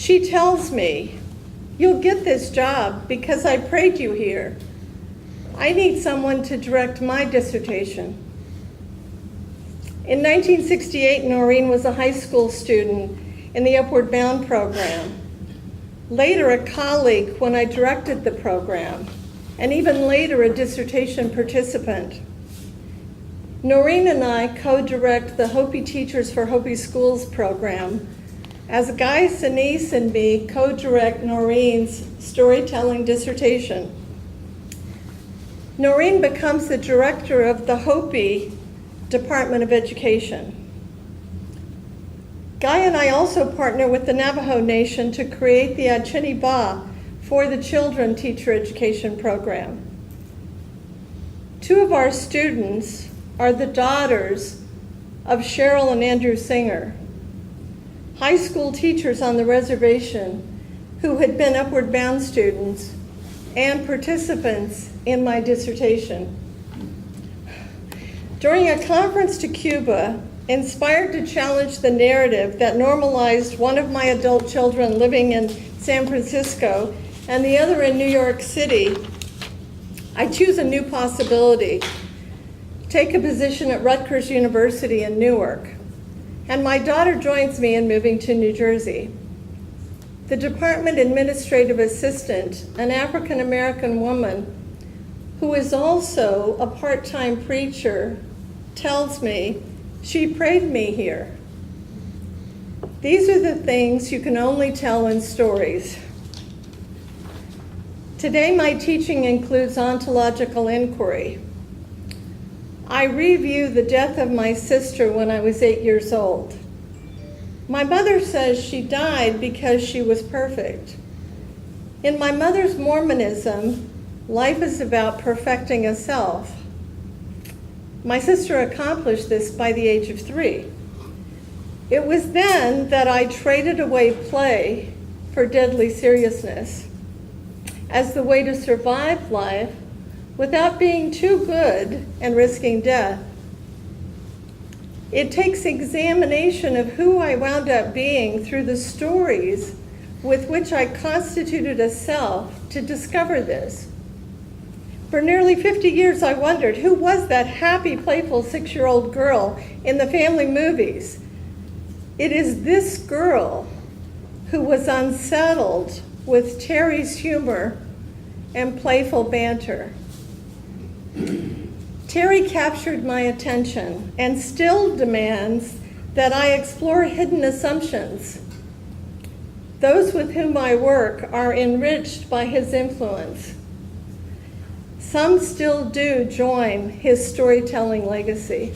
She tells me, "You'll get this job because I prayed you here. I need someone to direct my dissertation." In 1968, Noreen was a high school student in the Upward Bound program. Later, a colleague when I directed the program, and even later, a dissertation participant. Noreen and I co-direct the Hopi Teachers for Hopi Schools program, as Guy Sinise and me co-direct Noreen's storytelling dissertation. Noreen becomes the director of the Hopi Department of Education. Guy and I also partner with the Navajo Nation to create the Achini Ba for the Children Teacher Education Program. Two of our students are the daughters of Cheryl and Andrew Singer, high school teachers on the reservation who had been Upward Bound students and participants in my dissertation. During a conference to Cuba, inspired to challenge the narrative that normalized one of my adult children living in San Francisco and the other in New York City, I choose a new possibility, take a position at Rutgers University in Newark, and my daughter joins me in moving to New Jersey. The department administrative assistant, an African-American woman who is also a part-time preacher, tells me she prayed me here. These are the things you can only tell in stories. Today, my teaching includes ontological inquiry. I review the death of my sister when I was 8 years old. My mother says she died because she was perfect. In my mother's Mormonism, life is about perfecting a self. My sister accomplished this by the age of 3. It was then that I traded away play for deadly seriousness as the way to survive life without being too good and risking death. It takes examination of who I wound up being through the stories with which I constituted a self to discover this. For nearly 50 years, I wondered, who was that happy, playful 6-year-old girl in the family movies? It is this girl who was unsettled with Terry's humor and playful banter. Terry captured my attention and still demands that I explore hidden assumptions. Those with whom I work are enriched by his influence. Some still do join his storytelling legacy.